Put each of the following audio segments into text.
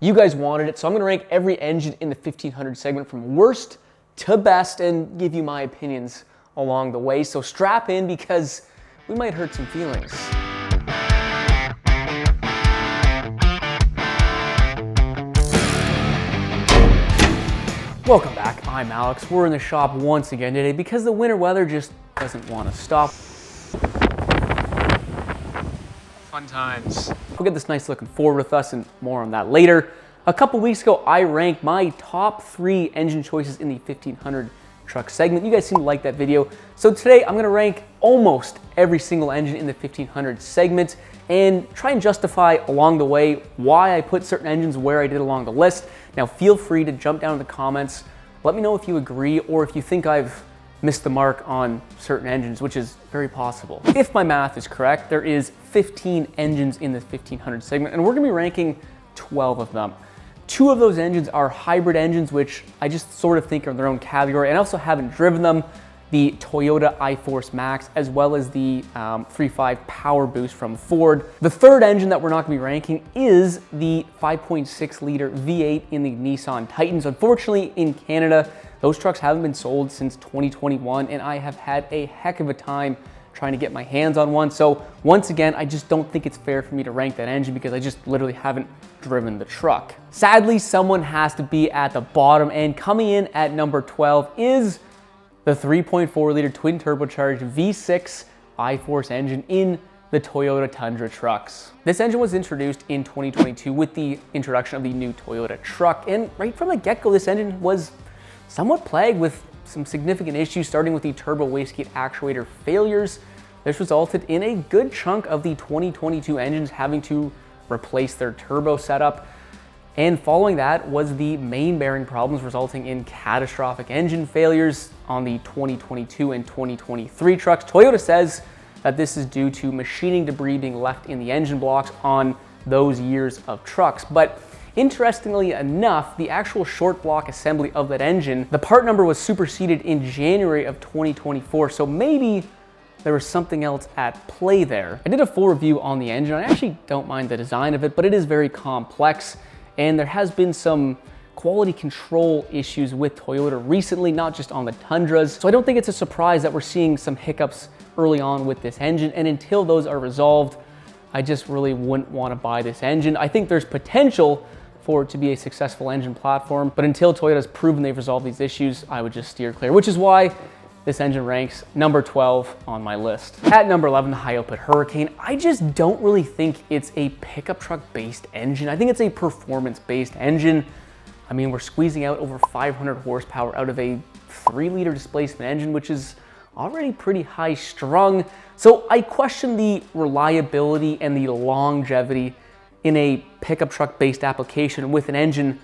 You guys wanted it, so I'm gonna rank every engine in the 1500 segment from worst to best and give you my opinions along the way. So strap in because we might hurt some feelings. Welcome back, I'm Alex. We're in the shop once again today because the winter weather just doesn't want to stop. Fun times. We'll get this nice looking Ford with us and more on that later. A couple weeks ago, I ranked my top 3 engine choices in the 1500 truck segment. You guys seem to like that video. So today I'm gonna rank almost every single engine in the 1500 segment and try and justify along the way why I put certain engines where I did along the list. Now feel free to jump down in the comments. Let me know if you agree or if you think I've missed the mark on certain engines, which is very possible. If my math is correct, there is 15 engines in the 1500 segment, and we're gonna be ranking 12 of them. 2 of those engines are hybrid engines, which I just sort of think are in their own category. I also haven't driven them, the Toyota Iforce Max, as well as the 3.5 PowerBoost from Ford. The third engine that we're not gonna be ranking is the 5.6 liter V8 in the Nissan Titans. Unfortunately, in Canada, those trucks haven't been sold since 2021, and I have had a heck of a time trying to get my hands on one. So once again, I just don't think it's fair for me to rank that engine because I just literally haven't driven the truck. Sadly, someone has to be at the bottom, and coming in at number 12 is the 3.4 liter twin turbocharged V6 Iforce engine in the Toyota Tundra trucks. This engine was introduced in 2022 with the introduction of the new Toyota truck, and right from the get-go, this engine was somewhat plagued with some significant issues, starting with the turbo wastegate actuator failures. This resulted in a good chunk of the 2022 engines having to replace their turbo setup. And following that was the main bearing problems, resulting in catastrophic engine failures on the 2022 and 2023 trucks. Toyota says that this is due to machining debris being left in the engine blocks on those years of trucks. But interestingly enough, the actual short block assembly of that engine, the part number was superseded in January of 2024, so maybe there was something else at play there. I did a full review on the engine. I actually don't mind the design of it, but it is very complex, and there has been some quality control issues with Toyota recently, not just on the Tundras. So I don't think it's a surprise that we're seeing some hiccups early on with this engine, and until those are resolved, I just really wouldn't want to buy this engine. I think there's potential for it to be a successful engine platform, but until Toyota's proven they've resolved these issues, I would just steer clear, which is why this engine ranks number 12 on my list. At number 11, the high output Hurricane. I just don't really think it's a pickup truck based engine. I think it's a performance based engine. I mean, we're squeezing out over 500 horsepower out of a 3 liter displacement engine, which is already pretty high strung. So I question the reliability and the longevity in a pickup truck based application with an engine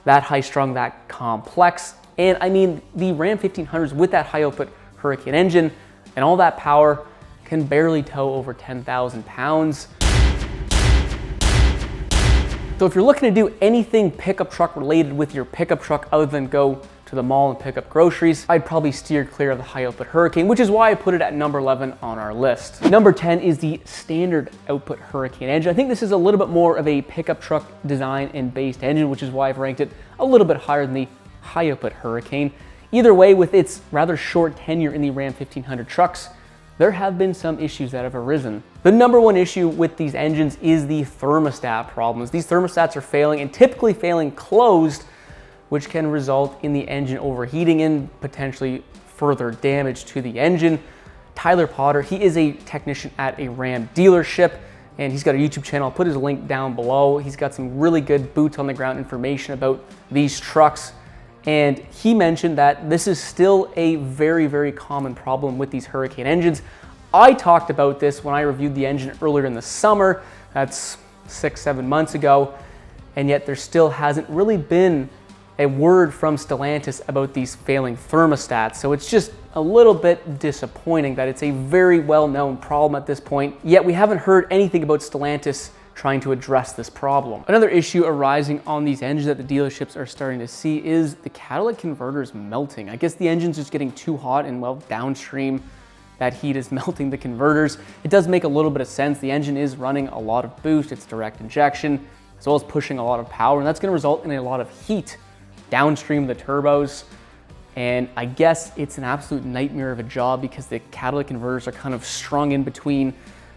that high strung, that complex. And I mean, the Ram 1500s with that high output Hurricane engine and all that power can barely tow over 10,000 pounds. So if you're looking to do anything pickup truck related with your pickup truck other than go to the mall and pick up groceries, I'd probably steer clear of the high output Hurricane, which is why I put it at number 11 on our list. Number 10 is the standard output Hurricane engine. I think this is a little bit more of a pickup truck design and based engine, which is why I've ranked it a little bit higher than the high output Hurricane. Either way, with its rather short tenure in the Ram 1500 trucks, there have been some issues that have arisen. The number one issue with these engines is the thermostat problems. These thermostats are failing, and typically failing closed, which can result in the engine overheating and potentially further damage to the engine. Tyler Potter, he is a technician at a Ram dealership, and he's got a YouTube channel. I'll put his link down below. He's got some really good boots on the ground information about these trucks. And he mentioned that this is still a very, very common problem with these Hurricane engines. I talked about this when I reviewed the engine earlier in the summer. That's 6-7 months ago. And yet there still hasn't really been a word from Stellantis about these failing thermostats. So it's just a little bit disappointing that it's a very well-known problem at this point. Yet we haven't heard anything about Stellantis trying to address this problem. Another issue arising on these engines that the dealerships are starting to see is the catalytic converters melting. I guess the engine's just getting too hot, and well, downstream, that heat is melting the converters. It does make a little bit of sense. The engine is running a lot of boost, it's direct injection. as well as pushing a lot of power, and that's going to result in a lot of heat downstream of the turbos. And I guess it's an absolute nightmare of a job because the catalytic converters are kind of strung in between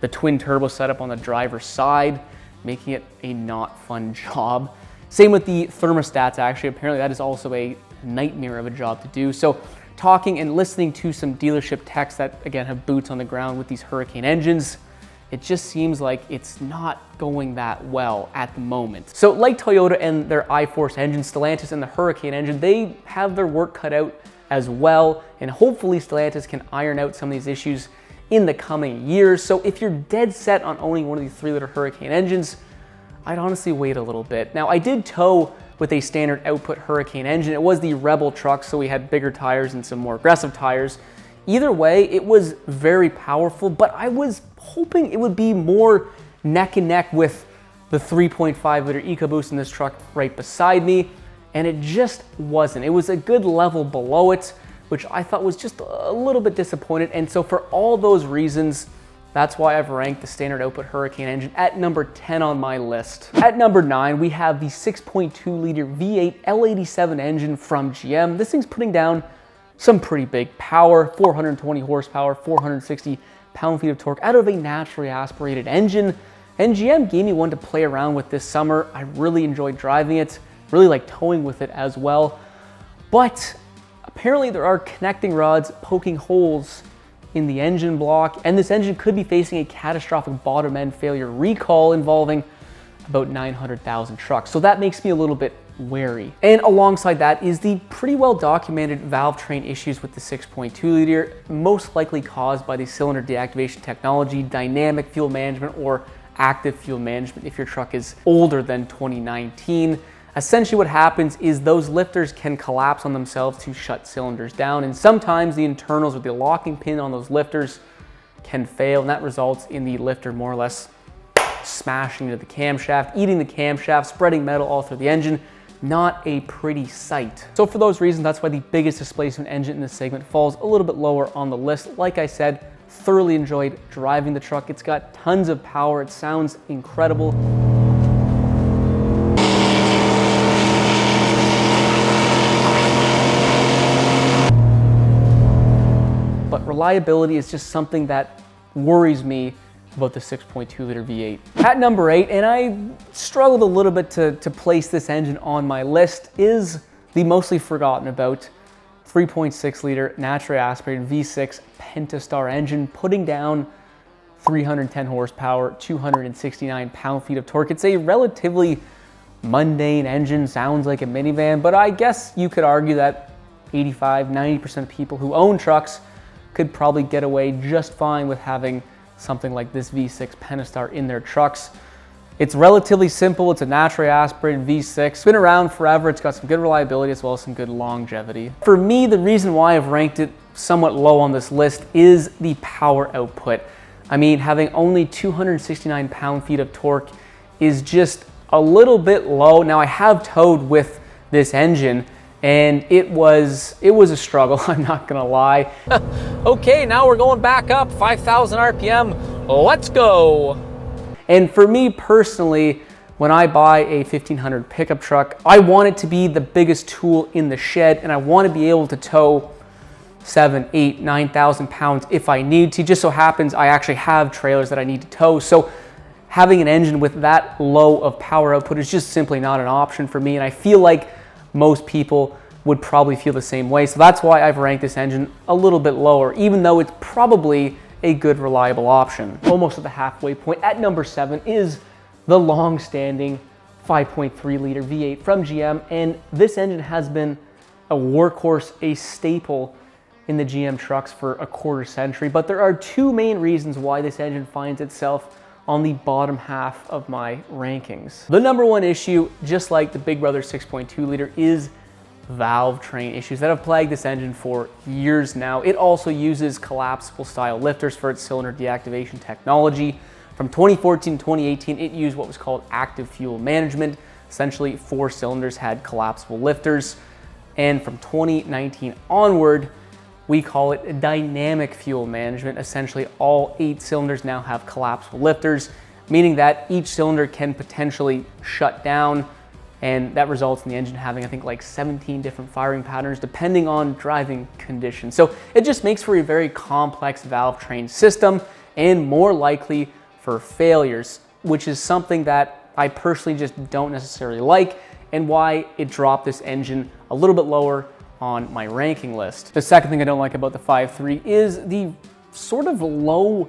the twin turbo setup on the driver's side, making it a not fun job. Same with the thermostats, actually. Apparently that is also a nightmare of a job to do. So talking and listening to some dealership techs that, again, have boots on the ground with these Hurricane engines, it just seems like it's not going that well at the moment. So like Toyota and their Iforce engine, Stellantis and the Hurricane engine, they have their work cut out as well. And hopefully Stellantis can iron out some of these issues in the coming years. So if you're dead set on owning one of these 3-liter Hurricane engines, I'd honestly wait a little bit. Now I did tow with a standard output Hurricane engine. It was the Rebel truck, so we had bigger tires and some more aggressive tires. Either way, it was very powerful, but I was hoping it would be more neck and neck with the 3.5-liter EcoBoost in this truck right beside me, and it just wasn't. It was a good level below it, which I thought was just a little bit disappointed. And so for all those reasons, that's why I've ranked the standard output Hurricane engine at number 10 on my list. At number 9, we have the 6.2-liter V8 L87 engine from GM. This thing's putting down some pretty big power, 420 horsepower, 460 pound-feet of torque out of a naturally aspirated engine. And GM gave me one to play around with this summer. I really enjoyed driving it, really like towing with it as well. But apparently there are connecting rods poking holes in the engine block, and this engine could be facing a catastrophic bottom end failure recall involving about 900,000 trucks. So that makes me a little bit wary. And alongside that is the pretty well documented valve train issues with the 6.2-liter, most likely caused by the cylinder deactivation technology, dynamic fuel management, or active fuel management if your truck is older than 2019. Essentially what happens is those lifters can collapse on themselves to shut cylinders down, and sometimes the internals with the locking pin on those lifters can fail, and that results in the lifter more or less smashing into the camshaft, eating the camshaft, spreading metal all through the engine. Not a pretty sight. So for those reasons, that's why the biggest displacement engine in this segment falls a little bit lower on the list. Like I said, thoroughly enjoyed driving the truck. It's got tons of power. It sounds incredible. But reliability is just something that worries me about the 6.2-liter V8. At number 8, and I struggled a little bit to place this engine on my list, is the mostly forgotten about 3.6-liter naturally aspirated V6 Pentastar engine, putting down 310 horsepower, 269 pound-feet of torque. It's a relatively mundane engine, sounds like a minivan, but I guess you could argue that 85–90% of people who own trucks could probably get away just fine with having something like this V6 Pentastar in their trucks. It's relatively simple. It's a naturally aspirated V6. It's been around forever. It's got some good reliability as well as some good longevity. For me, the reason why I've ranked it somewhat low on this list is the power output. I mean, having only 269 pound-feet of torque is just a little bit low. Now, I have towed with this engine, and it was a struggle, I'm not gonna lie. Okay, now we're going back up, 5,000 RPM, let's go. And for me personally, when I buy a 1500 pickup truck, I want it to be the biggest tool in the shed, and I want to be able to tow 7, 8, 9,000 pounds if I need to. Just so happens I actually have trailers that I need to tow. So having an engine with that low of power output is just simply not an option for me, and I feel like most people would probably feel the same way. So that's why I've ranked this engine a little bit lower, even though it's probably a good, reliable option. Almost at the halfway point, at number 7 is the long-standing 5.3-liter V8 from GM, and this engine has been a workhorse, a staple in the GM trucks for a quarter century. But there are two main reasons why this engine finds itself on the bottom half of my rankings. The number one issue, just like the Big Brother 6.2-liter, is valve train issues that have plagued this engine for years now. It also uses collapsible style lifters for its cylinder deactivation technology. From 2014 to 2018, it used what was called active fuel management. Essentially, 4 cylinders had collapsible lifters. And from 2019 onward, we call it dynamic fuel management. Essentially, all 8 cylinders now have collapsible lifters. meaning that each cylinder can potentially shut down, and that results in the engine having, I think, like 17 different firing patterns depending on driving conditions. So it just makes for a very complex valve train system and more likely for failures, which is something that I personally just don't necessarily like, and why it dropped this engine a little bit lower on my ranking list. The second thing I don't like about the 5.3 is the sort of low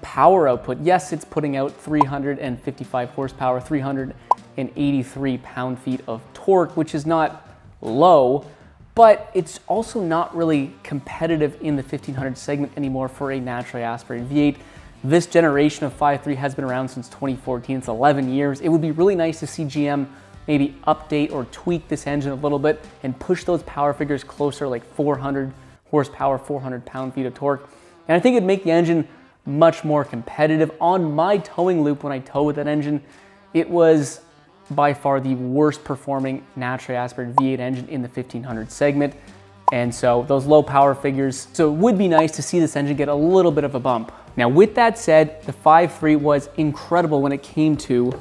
power output. Yes, it's putting out 355 horsepower, 383 pound-feet of torque, which is not low, but it's also not really competitive in the 1500 segment anymore for a naturally aspirated V8. This generation of 5.3 has been around since 2014. It's 11 years. It would be really nice to see GM maybe update or tweak this engine a little bit and push those power figures closer, like 400 horsepower, 400 pound-feet of torque. And I think it'd make the engine much more competitive. On my towing loop, when I tow with that engine, it was by far the worst performing naturally aspirated V8 engine in the 1500 segment. And so those low power figures, so it would be nice to see this engine get a little bit of a bump. Now, with that said, the 5.3 was incredible when it came to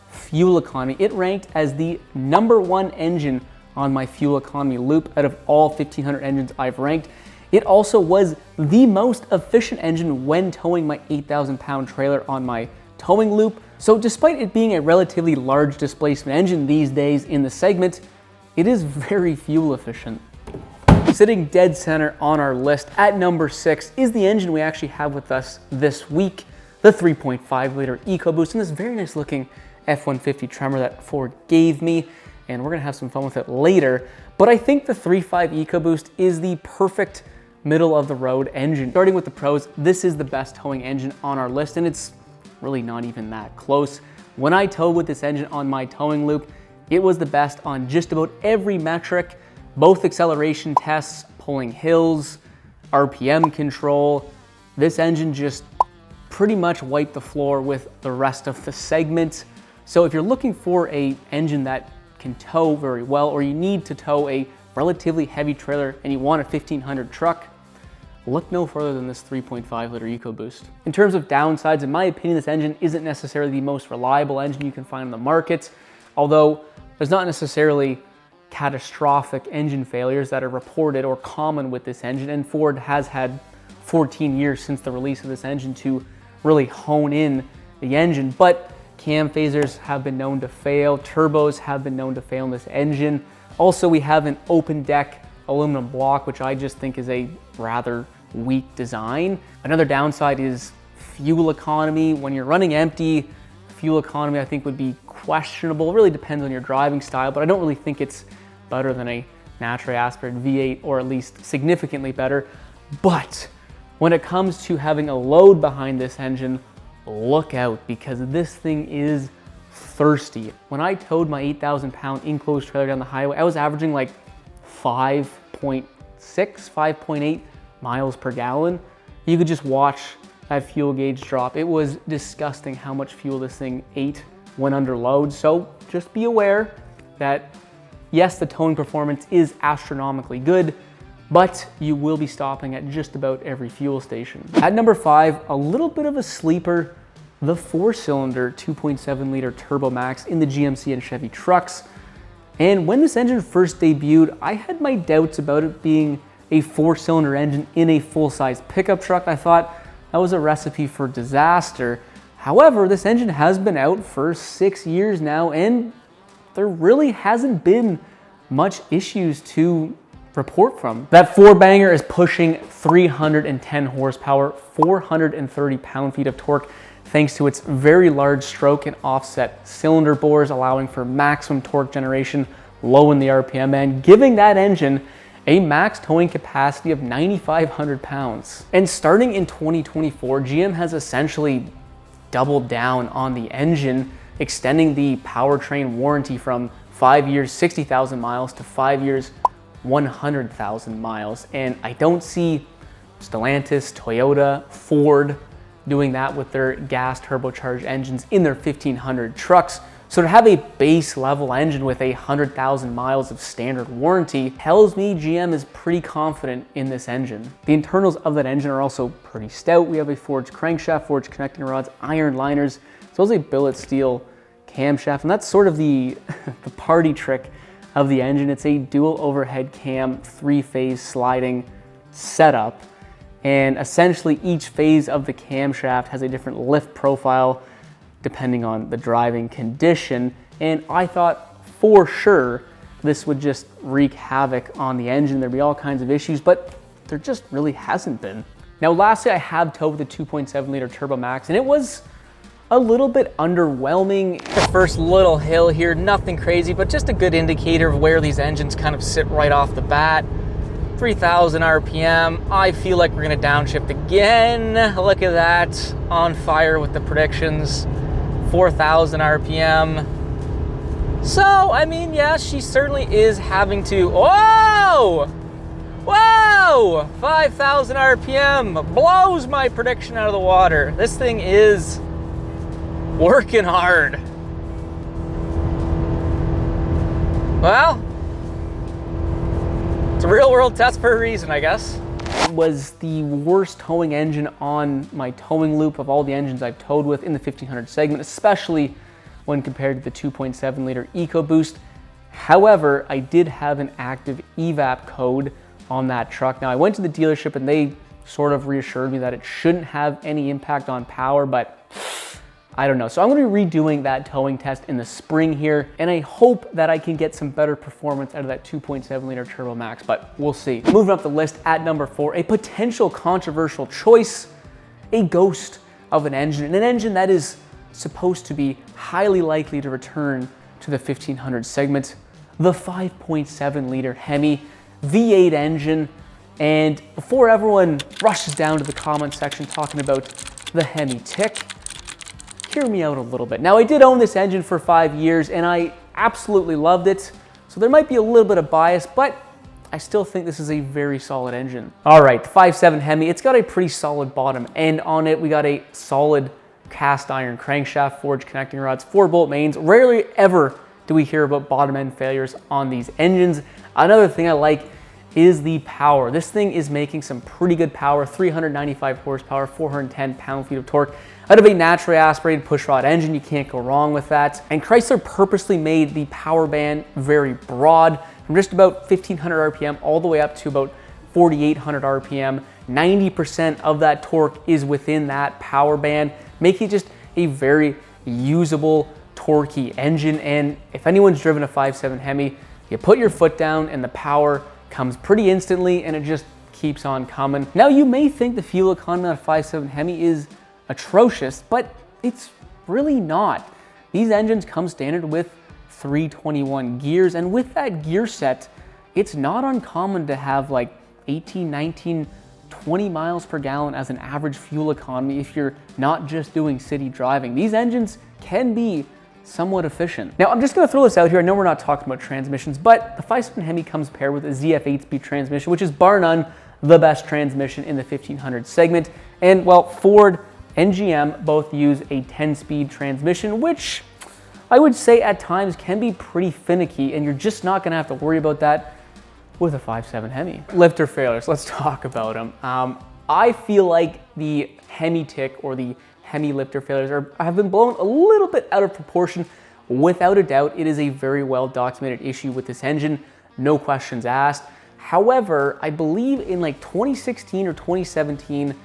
fuel economy. It ranked as the #1 engine on my fuel economy loop out of all 1500 engines I've ranked. It also was the most efficient engine when towing my 8,000 pound trailer on my towing loop. So despite it being a relatively large displacement engine these days in the segment, it is very fuel efficient. Sitting dead center on our list at number 6 is the engine we actually have with us this week, the 3.5 liter EcoBoost, and this very nice looking F-150 Tremor that Ford gave me, and we're gonna have some fun with it later. But I think the 3.5 EcoBoost is the perfect middle of the road engine. Starting with the pros, this is the best towing engine on our list, and it's really not even that close. When I towed with this engine on my towing loop, it was the best on just about every metric, both acceleration tests, pulling hills, RPM control. This engine just pretty much wiped the floor with the rest of the segment. So if you're looking for an engine that can tow very well, or you need to tow a relatively heavy trailer and you want a 1500 truck, look no further than this 3.5 liter EcoBoost. In terms of downsides, in my opinion, this engine isn't necessarily the most reliable engine you can find on the market, although there's not necessarily catastrophic engine failures that are reported or common with this engine, and Ford has had 14 years since the release of this engine to really hone in the engine. But cam phasers have been known to fail, turbos have been known to fail in this engine. Also, we have an open deck aluminum block, which I just think is a rather weak design. Another downside is fuel economy. When you're running empty, fuel economy I think would be questionable. It really depends on your driving style, but I don't really think it's better than a naturally aspirated V8, or at least significantly better. But when it comes to having a load behind this engine, look out, because this thing is thirsty. When I towed my 8,000 pound enclosed trailer down the highway, I was averaging like 5.6, 5.8 miles per gallon. You could just watch that fuel gauge drop. It was disgusting how much fuel this thing ate when under load. So just be aware that yes, the towing performance is astronomically good, but you will be stopping at just about every fuel station. At number 5, a little bit of a sleeper, the 4-cylinder 2.7 liter TurboMax in the GMC and Chevy trucks. And when this engine first debuted, I had my doubts about it being a 4-cylinder engine in a full-size pickup truck. I thought that was a recipe for disaster. However, this engine has been out for 6 years now, and there really hasn't been much issues to report from. That 4-banger is pushing 310 horsepower, 430 pound-feet of torque, thanks to its very large stroke and offset cylinder bores, allowing for maximum torque generation low in the RPM and giving that engine a max towing capacity of 9,500 pounds. And starting in 2024, GM has essentially doubled down on the engine, extending the powertrain warranty from 5 years, 60,000 miles to 5 years, 100,000 miles. And I don't see Stellantis, Toyota, Ford doing that with their gas turbocharged engines in their 1500 trucks. So to have a base level engine with 100,000 miles of standard warranty tells me GM is pretty confident in this engine. The internals of that engine are also pretty stout. We have a forged crankshaft, forged connecting rods, iron liners, So it's a billet steel camshaft, and that's sort of the, the party trick of the engine. It's a dual overhead cam, 3-phase sliding setup. And essentially each phase of the camshaft has a different lift profile depending on the driving condition. And I thought for sure this would just wreak havoc on the engine. There'd be all kinds of issues, but there just really hasn't been. Now, lastly, I have towed the 2.7 liter TurboMax, and it was a little bit underwhelming. The first little hill here, nothing crazy, but just a good indicator of where these engines kind of sit right off the bat. 3,000 RPM. I feel like we're gonna downshift again. Look at that, on fire with the predictions. 4,000 RPM. So, I mean, yeah, she certainly is having to, whoa! Whoa! 5,000 RPM blows my prediction out of the water. This thing is working hard. Well, it's a real world test for a reason, I guess. It was the worst towing engine on my towing loop of all the engines I've towed with in the 1500 segment, especially when compared to the 2.7 liter EcoBoost. However, I did have an active evap code on that truck. Now, I went to the dealership and they sort of reassured me that it shouldn't have any impact on power, but I don't know. So I'm gonna be redoing that towing test in the spring here, and I hope that I can get some better performance out of that 2.7 liter TurboMax, but we'll see. Moving up the list at number 4, a potential controversial choice, a ghost of an engine, and an engine that is supposed to be highly likely to return to the 1500 segment, the 5.7 liter Hemi V8 engine. And before everyone rushes down to the comment section talking about the Hemi tick, hear me out a little bit. Now, I did own this engine for 5 years and I absolutely loved it. So there might be a little bit of bias, but I still think this is a very solid engine. All right, the 5.7 Hemi, it's got a pretty solid bottom end on it. We got a solid cast iron crankshaft, forged connecting rods, 4-bolt mains. Rarely ever do we hear about bottom end failures on these engines. Another thing I like is the power. This thing is making some pretty good power, 395 horsepower, 410 pound-feet of torque. Out of a naturally aspirated pushrod engine, you can't go wrong with that. And Chrysler purposely made the power band very broad, from just about 1,500 RPM all the way up to about 4,800 RPM. 90% of that torque is within that power band, making it just a very usable, torquey engine. And if anyone's driven a 5.7 Hemi, you put your foot down and the power comes pretty instantly and it just keeps on coming. Now, you may think the fuel economy on a 5.7 Hemi is atrocious, but it's really not. These engines come standard with 321 gears, and with that gear set, it's not uncommon to have like 18, 19, 20 miles per gallon as an average fuel economy if you're not just doing city driving. These engines can be somewhat efficient. Now, I'm just gonna throw this out here. I know we're not talking about transmissions, but the 5.7 Hemi comes paired with a ZF 8-speed transmission, which is bar none the best transmission in the 1500 segment. And well, Ford and GM both use a 10-speed transmission, which I would say at times can be pretty finicky, and you're just not gonna have to worry about that with a 5.7 Hemi. Lifter failures, let's talk about them. I feel like the Hemi tick or the Hemi lifter failures have been blown a little bit out of proportion. Without a doubt, it is a very well documented issue with this engine, no questions asked. However, I believe in like 2016 or 2017,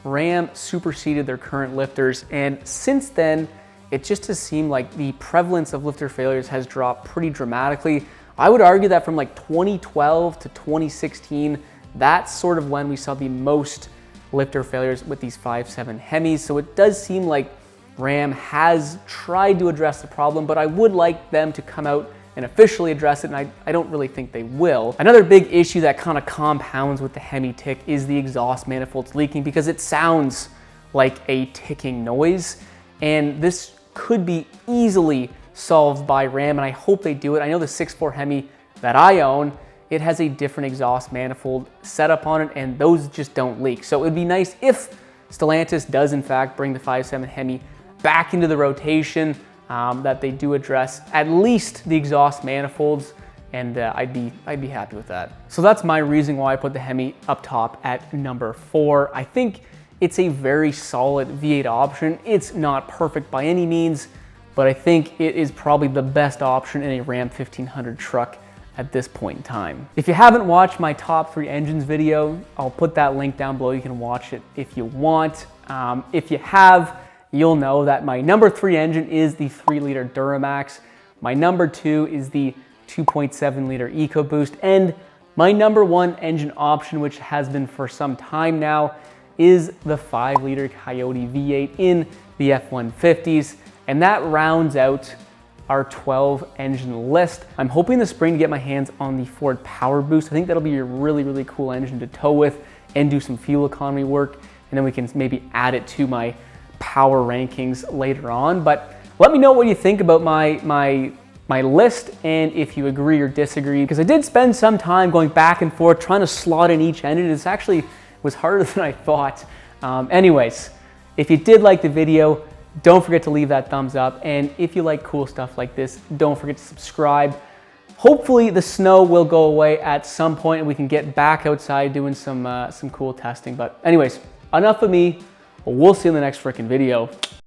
Ram superseded their current lifters, and since then, it just has seemed like the prevalence of lifter failures has dropped pretty dramatically. I would argue that from like 2012 to 2016, that's sort of when we saw the most lifter failures with these 5.7 Hemis. So it does seem like Ram has tried to address the problem, but I would like them to come out and officially address it, and I don't really think they will. Another big issue that kind of compounds with the Hemi tick is the exhaust manifolds leaking, because it sounds like a ticking noise, and this could be easily solved by Ram, and I hope they do it. I know the 6.4 Hemi that I own, it has a different exhaust manifold setup on it, and those just don't leak. So it would be nice if Stellantis does in fact bring the 5.7 Hemi back into the rotation, that they do address at least the exhaust manifolds, and I'd be happy with that. So that's my reason why I put the Hemi up top at number 4. I think it's a very solid V8 option. It's not perfect by any means, but I think it is probably the best option in a Ram 1500 truck at this point in time. If you haven't watched my top 3 engines video, I'll put that link down below. You can watch it if you want. If you have, you'll know that my number 3 engine is the 3-liter Duramax. My number 2 is the 2.7-liter EcoBoost, and my number 1 engine option, which has been for some time now, is the 5-liter Coyote V8 in the F-150s, and that rounds out our 12 engine list. I'm hoping this spring to get my hands on the Ford PowerBoost. I think that'll be a really cool engine to tow with and do some fuel economy work, and then we can maybe add it to my power rankings later on. But let me know what you think about my list, and if you agree or disagree, because I did spend some time going back and forth trying to slot in each engine. It's actually was harder than I thought. Anyways, if you did like the video, don't forget to leave that thumbs up, and if you like cool stuff like this, don't forget to subscribe. Hopefully the snow will go away at some point and we can get back outside doing some cool testing. But anyways, enough of me. We'll see you in the next freaking video.